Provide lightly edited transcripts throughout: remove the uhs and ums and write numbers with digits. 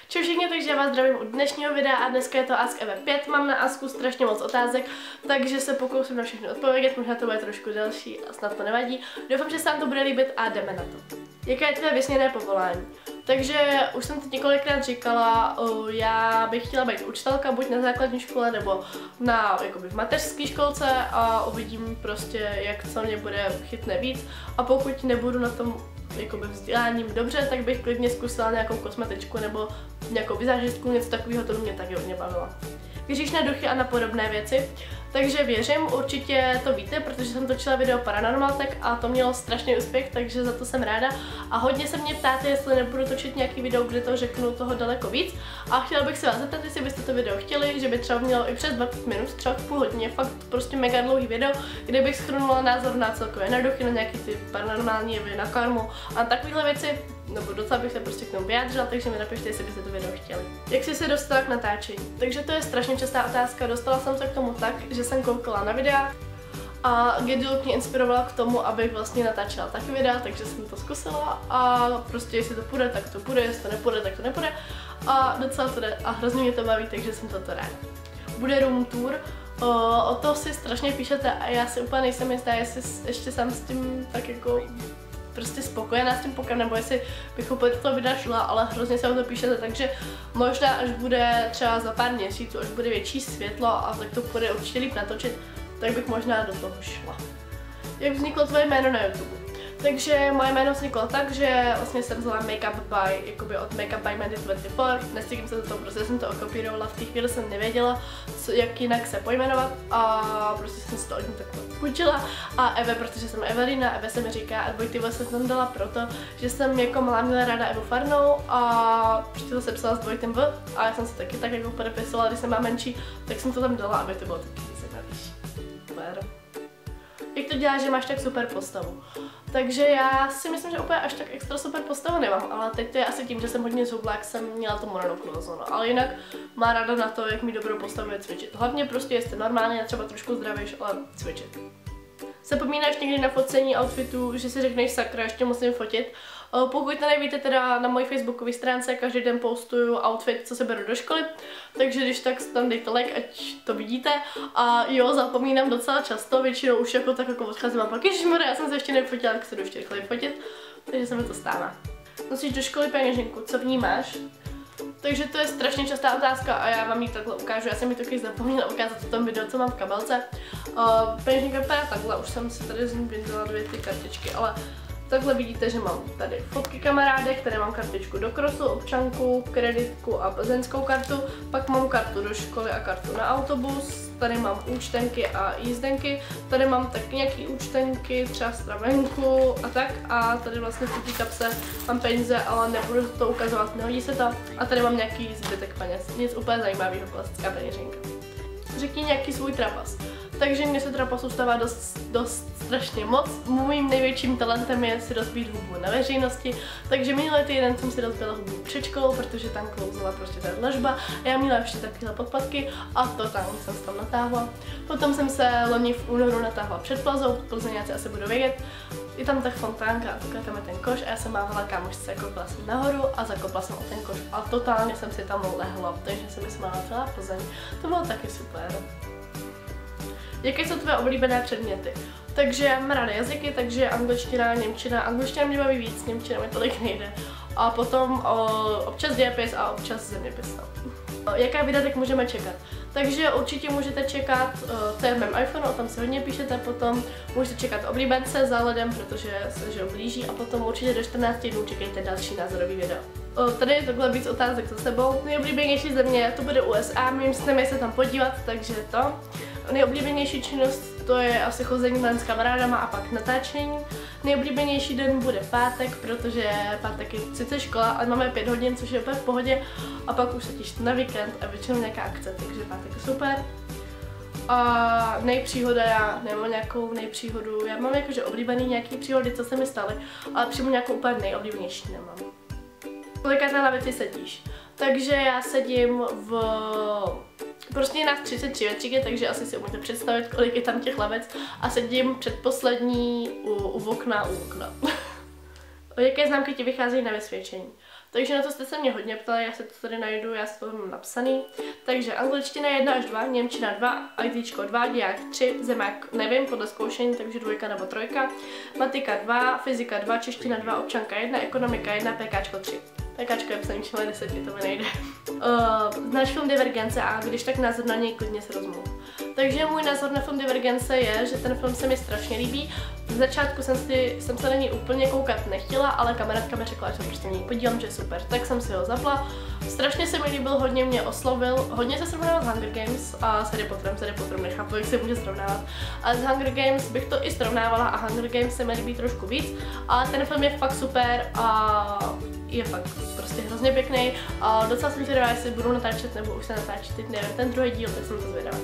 Čau všichni, takže já vás zdravím u dnešního videa a dneska je to Ask Eve 5. Mám na Asku strašně moc otázek, takže se pokusím na všechny odpovědět, možná to bude trošku delší a snad to nevadí. Doufám, že se vám to bude líbit a jdeme na to. Jaké je tvé vysněné povolání? Takže už jsem to několikrát říkala, já bych chtěla být učitelka buď na základní škole nebo na jakoby v mateřské školce a uvidím prostě, jak co mě bude chytne víc a pokud nebudu na tom jakoby vzděláním dobře, tak bych klidně zkusila nějakou kosmetičku nebo nějakou vizážistku, něco takového, to by mě taky hodně bavilo. Věříš na duchy a na podobné věci? Takže věřím, určitě to víte, protože jsem točila video Paranormaltek a to mělo strašný úspěch, takže za to jsem ráda. A hodně se mě ptáte, jestli nebudu točit nějaký video, kde to řeknu toho daleko víc. A chtěla bych se vás zeptat, jestli byste to video chtěli, že by třeba mělo i přes 20 minut, třeba půl hodině, fakt prostě mega dlouhý video, kde bych shrnula názor na celkově na duchy, na nějaký ty paranormální jevy, na karmu a takovéhle věci. Nebo docela bych se prostě k tomu vyjádřila, takže mi napište, jestli byste to video chtěli. Jak jsi se dostala k natáčení? Takže to je strašně častá otázka. Dostala jsem se k tomu tak, že jsem koukala na videa a Gedulk mě inspirovala k tomu, abych vlastně natáčela taky videa, takže jsem to zkusila a prostě jestli to půjde, tak to půjde, jestli to nepůjde, tak to nepůjde a docela to jde a hrozně mě to baví, takže jsem to ráda. Bude room tour. O to si strašně píšete a já si úplně nejsem jistá, jestli ještě jsem s tím tak jako prostě spokojená s tím pokem, nebo jestli bych úplně do toho videa šla, ale hrozně se o to píšete, takže možná až bude třeba za pár měsíců, až bude větší světlo a tak to bude určitě líp natočit, tak bych možná do toho šla. Jak vzniklo tvoje jméno na YouTube? Takže moje jméno vzniklo tak, že vlastně jsem vzala Makeup by, jakoby od Makeup by Mandy 24, nestydím se za to, prostě jsem to okopírovala, v té chvíli jsem nevěděla, jak jinak se pojmenovat a prostě jsem si to od ní takhle půjčila a Eve, protože jsem Evelina, Eve se mi říká a dvojtyvo jsem tam dala proto, že jsem jako malá měla ráda Evu Farnou a prostě to sepsala s dvojitým V a já jsem se taky tak jako podepisovala, když jsem byla menší, tak jsem to tam dala, aby to bylo taky zajímavější. Jak to dělá, že máš tak super postavu? Takže já si myslím, že úplně až tak extra super postavu nemám, ale teď to je asi tím, že jsem hodně zhubla, jak jsem měla tu mononukleózu, no. Ale jinak má ráda na to, jak mi dobrou postavu je cvičit. Hlavně prostě jste normálně, třeba trošku zdravíš, ale cvičit. Zapomínáš někdy na focení outfitu, že si řekneš sakra, ještě musím fotit. Pokud to nevíte, teda na mojí facebookové stránce každý den postuju outfit, co se beru do školy, takže když tak tam dejte like, ať to vidíte. A jo, zapomínám docela často, většinou už jako tak jako odcházím a pak ježišmarja, já jsem se ještě nefotila, tak se jdu ještě rychleji fotit, takže se mi to stává. Nosíš do školy peněženku, co vnímáš? Takže to je strašně častá otázka a já vám ji takhle ukážu. Já jsem ji taky zapomněla ukázat v tom videu, co mám v kabelce. Peněženka vypadá takhle, už jsem si tady z ní vyndala dvě ty kartičky, ale takhle vidíte, že mám tady fotky kamarádek, které mám kartičku do krosu, občanku, kreditku a plzeňskou kartu, pak mám kartu do školy a kartu na autobus, tady mám účtenky a jízdenky, tady mám taky nějaký účtenky, třeba stravenku a tak a tady vlastně v té kapse mám peníze, ale nebudu to ukazovat, nehodí se to a tady mám nějaký zbytek peněz, nic úplně zajímavého, klasická peněženka. Řekni nějaký svůj trapas. Takže mně se trapasu stává dost strašně moc. Mým největším talentem je si rozbít hubu na veřejnosti, takže minulý týden jsem si rozbila hubu před školou, protože tam klouzala prostě ta dlažba a já měla ještě takovéhle podpatky a totálně jsem se tam natáhla. Potom jsem se loni v únoru natáhla před Plazou, Plzeňáci asi budou vědět. Je tam tak fontánka a takhle tam je ten koš a já jsem mávala kámošce, koupila jsem nahoru a zakopla jsem o ten koš a totálně jsem si tam lehla, takže se mi smála celá Plzeň. To bylo taky super. Jaké jsou tvé oblíbené předměty? Takže mám ráda jazyky, takže angličtina, němčina. Angličtina mě baví víc, němčina mi tolik nejde. A potom občas dějepis a občas zeměpis. Jaká videa tak můžeme čekat? Takže určitě můžete čekat, to je v mém iPhoneu, o tom si hodně píšete, potom můžete čekat oblíbence za ledem, protože se že blíží a potom určitě do 14 dnů čekejte další názorový video. Tady je takhle víc otázek za sebou. Nejoblíbenější země, to bude USA, mým snem je se tam podívat, takže to. Nejoblíbenější činnost to je asi chození ven s kamarádama a pak natáčení. Nejoblíbenější den bude pátek, protože pátek je sice škola, ale máme 5 hodin, což je úplně v pohodě. A pak už se těším na víkend a většinou nějaká akce, takže pátek je super. A nejpříhoda, já nemám nějakou nejpříhodu, já mám jakože oblíbený nějaký příhody, co se mi staly, ale přímo nějakou úplně nejoblíbenější nemám. Kolikáté lavici sedíš? Takže já sedím prostě je nás 33 ve třídě, takže asi si umíte představit, kolik je tam těch lavic a sedím předposlední u okna. Jaké známky ti vycházejí na vysvědčení? Takže na to jste se mě hodně ptali, já se to tady najdu, já si to mám napsaný. Takže angličtina 1 až 2, němčina 2, ITčko 2, děják 3, zemák nevím, podle zkoušení, takže 2 nebo 3, matika 2, fyzika 2, čeština 2, občanka 1, ekonomika 1, PKčko 3. PKčko je psaný číslo 10, to mi nejde. Znáš film Divergence a když tak názor na něj klidně se rozmluv. Takže můj názor na film Divergence je, že ten film se mi strašně líbí. V začátku jsem se na něj úplně koukat nechtěla, ale kamarádka mi řekla, že prostě něj podívám, že je super, tak jsem si ho zapla. Strašně se mi líbil, hodně mě oslovil, hodně se srovnával s Hunger Games a s Harry Potterem nechápu, jak se může srovnávat. Ale s Hunger Games bych to i srovnávala a Hunger Games se mi líbí trošku víc, ale ten film je fakt super a je fakt prostě hrozně pěkný. A docela jsem zvědavá, jestli budu natáčet nebo už se natáčet, teď nevím, ten druhý díl, tak jsem to zvědavá.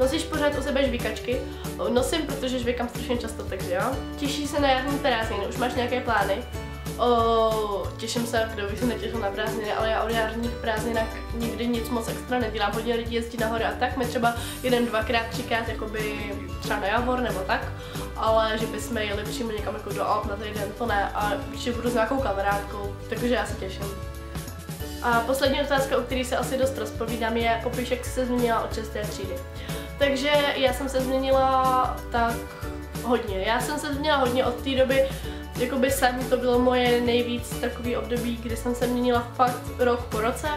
Nosíš pořád u sebe žvíkačky? Nosím, protože žvíkám strašně často, takže jo. Těšíš se na jarní prázdniny, už máš nějaké plány? Těším se, kdo by se netěšil na prázdniny, ale já o jarních prázdninách nikdy nic moc extra nedělám. Hodně lidí jezdí nahoře a tak, my třeba 1-2krát, 3krát jakoby třeba na Javor nebo tak, ale že bychom jeli přímo někam jako do Alp na týden, to ne, a určitě budu s nějakou kamarádkou, takže já se těším. A poslední otázka, o který se asi dost rozpovídám, je popiš, jak jsi se změnila od 6. třídy. Takže já jsem se změnila tak hodně. Já jsem se změnila hodně od té doby, jakoby to bylo moje nejvíc takový období, kdy jsem se měnila fakt rok po roce.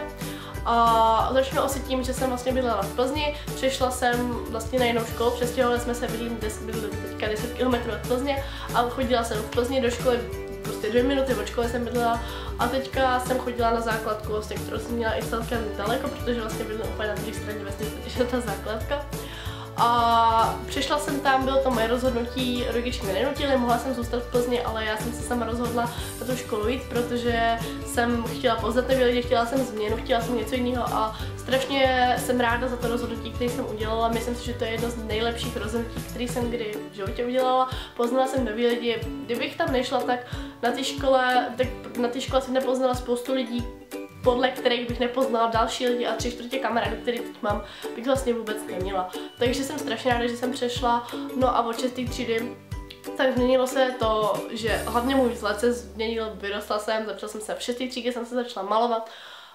A začnu asi tím, že jsem vlastně bydlela v Plzni, přišla jsem vlastně na jinou školu, přestěhovali jsme se, bydlím teďka 10 km od Plzně a chodila jsem v Plzni do školy, prostě 2 minuty od školy jsem bydlela a teďka jsem chodila na základku, vlastně, kterou jsem měla i celkem daleko, protože vlastně bydlím úplně na druhé straně vesnice, než je ta základka. A přišla jsem tam, bylo to moje rozhodnutí, rodiče mě nenutili, mohla jsem zůstat v Plzni, ale já jsem se sama rozhodla na tu školu jít, protože jsem chtěla poznat nový lidi, chtěla jsem změnu, chtěla jsem něco jiného a strašně jsem ráda za to rozhodnutí, které jsem udělala. Myslím si, že to je jedno z nejlepších rozhodnutí, které jsem kdy v životě udělala. Poznala jsem nový lidi, kdybych tam nešla, tak na té škole jsem nepoznala spoustu lidí, podle kterých bych nepoznala další lidi a 3/4 kamarádů, který teď mám, bych vlastně vůbec neměla. Takže jsem strašně ráda, že jsem přešla, no a od 6. třídy tak změnilo se to, že hlavně můj vzhled se změnil, vyrostla jsem, začala jsem se v 6. třídě, jsem se začala malovat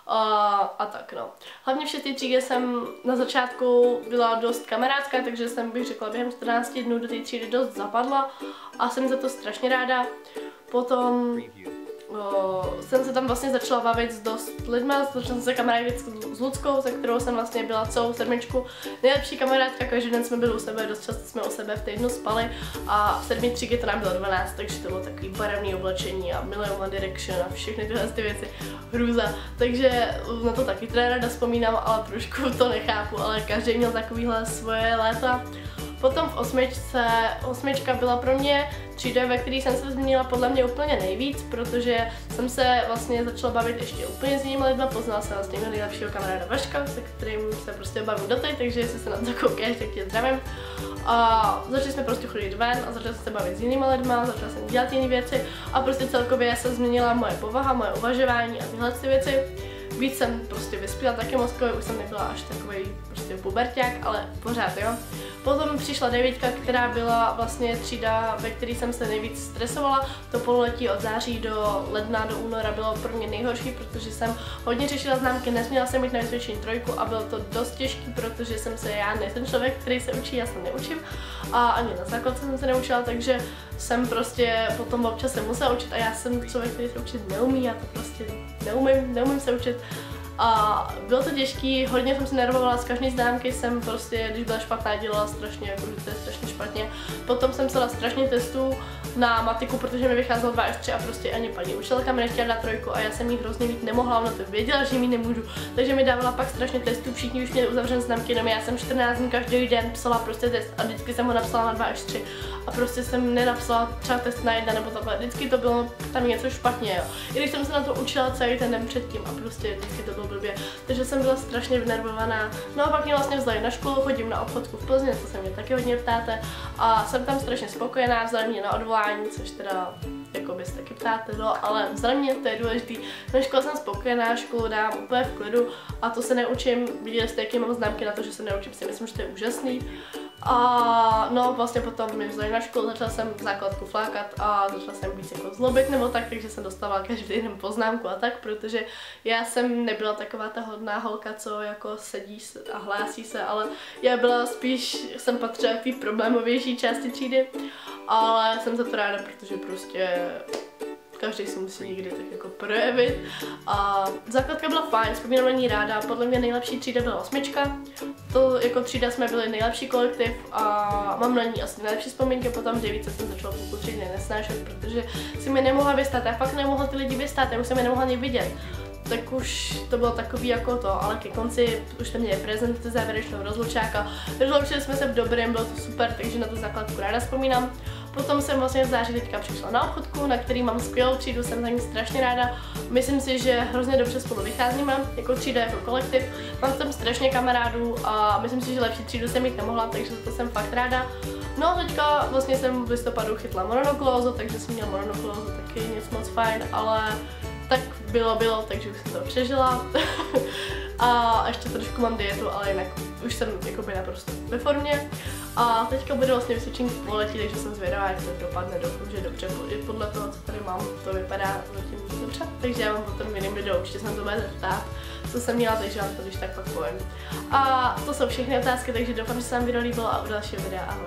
a tak no. Hlavně v 6. třídě jsem na začátku byla dost kamarádská, takže jsem bych řekla během 14 dnů do té třídy dost zapadla a jsem za to strašně ráda. Potom jsem se tam vlastně začala bavit s dost lidma, začala jsem se kamarádit s Luckou, se kterou jsem vlastně byla celou sedmičku nejlepší kamarádka, každý den jsme byli u sebe, dost často jsme u sebe v týdnu spali a v 7. třídě to nám bylo 12, takže to bylo takový barevný oblečení a Million One Direction a všechny tyhle ty věci, hrůza, takže na to taky teda ráda vzpomínám, ale trošku to nechápu, ale každý měl takovýhle svoje léta. Potom v 8. byla pro mě třída, ve které jsem se změnila podle mě úplně nejvíc, protože jsem se vlastně začala bavit ještě úplně s jinými lidmi, poznala jsem vlastně mého nejlepšího kamaráda Vaška, se kterým se prostě bavím doteď, takže jestli se na to koukáš, tak tě zdravím. A začali jsme prostě chodit ven a začala jsem se bavit s jinými lidmi, začala jsem dělat jiné věci a prostě celkově se změnila moje povaha, moje uvažování a tyhle věci. Víc jsem prostě vyspěla taky mozkově, už jsem nebyla až takový prostě puberťák, ale pořád jo. Potom přišla 9, která byla vlastně třída, ve které jsem se nejvíc stresovala. To pololetí od září do ledna, do února bylo pro mě nejhorší, protože jsem hodně řešila známky, nesměla jsem mít na vysvědčení 3 a bylo to dost těžké, protože já nejsem člověk, který se učí, já se neučím a ani na základce jsem se neučila, takže jsem prostě potom občas se musela učit a já jsem člověk, který se učit neumí, já to prostě neumím se učit. A bylo to těžký, hodně jsem se nervovala, z každé známky jsem prostě, když byla špatná, dělala strašně, jako to je strašně špatně. Potom jsem psala strašně testů na matiku, protože mi vycházelo 2 až 3 a prostě ani paní učitelka mi nechtěla dát 3 a já jsem jí hrozně mít nemohla, ona to věděla, že mi nemůžu. Takže mi dávala pak strašně testů, všichni už měli uzavřen známky, jenom já jsem 14 dní každý den psala prostě test a vždycky jsem ho napsala na 2 až 3 a prostě jsem nenapsala třeba test na 1 nebo takhle, vždycky to bylo tam něco špatně, jo. I když jsem se na to učila celý ten den předtím a prostě vždycky to bylo blbě, takže jsem byla strašně vynervovaná. No a pak mě vlastně vzali na školu, chodím na obchodku v Plzni, to se mě taky hodně ptáte a jsem tam strašně spokojená, vzali mě na odvolání, což teda jako byste taky ptáte, no, ale za mě to je důležitý. Na škole jsem spokojená, školu dám úplně v klidu a to se neučím, viděli jste, jaký mám známky na to, že se neučím, si myslím, že to je úžasný. A no vlastně potom mě vzali na školu, začala jsem základku flákat a začala jsem víc jako zlobit nebo tak, takže jsem dostávala každý den poznámku a tak, protože já jsem nebyla taková ta hodná holka, co jako sedí a hlásí se, ale já byla spíš, jsem patřila k té problémovější části třídy, ale jsem za to ráda, protože prostě každý si musí někdy tak jako projevit. A základka byla fajn, vzpomínám na ní ráda, podle mě nejlepší třída byla 8. To jako třída jsme byli nejlepší kolektiv a mám na ní asi nejlepší vzpomínky, potom v 9 jsem začala půlku třídy nesnášet, protože si mi nemohla vystát, já fakt nemohla ty lidi vystát, já už jsem je nemohla ani vidět. Tak už to bylo takový jako to, ale ke konci už jsme měli prezentaci závěrečného rozlučáka. Rozloučili jsme se v dobrém, bylo to super, takže na tu základku ráda vzpomínám. Potom jsem vlastně v září teďka přišla na obchodku, na který mám skvělou třídu, jsem za ní strašně ráda. Myslím si, že hrozně dobře spolu vycházíme, jako třída, jako kolektiv. Mám tam strašně kamarádů a myslím si, že lepší třídu jsem mít nemohla, takže to jsem fakt ráda. No a teďka vlastně jsem v listopadu chytla mononukleózu, takže jsem měla mononukleózu taky nic moc fajn, ale tak bylo, takže už jsem to přežila. A ještě trošku mám dietu, ale jinak už jsem jakoby naprosto ve formě. A teďka bude vlastně vysvědčení v pololetí, takže jsem zvědavá, jak to dopadne, doufám, že dobře, podle toho, co tady mám, to vypadá zatím dobře. Takže já vám potom v jiném videu určitě se na to bude zeptat, co jsem měla, takže vám to když tak pak povím. A to jsou všechny otázky, takže doufám, že se vám video líbilo a u dalšího videa ahoj.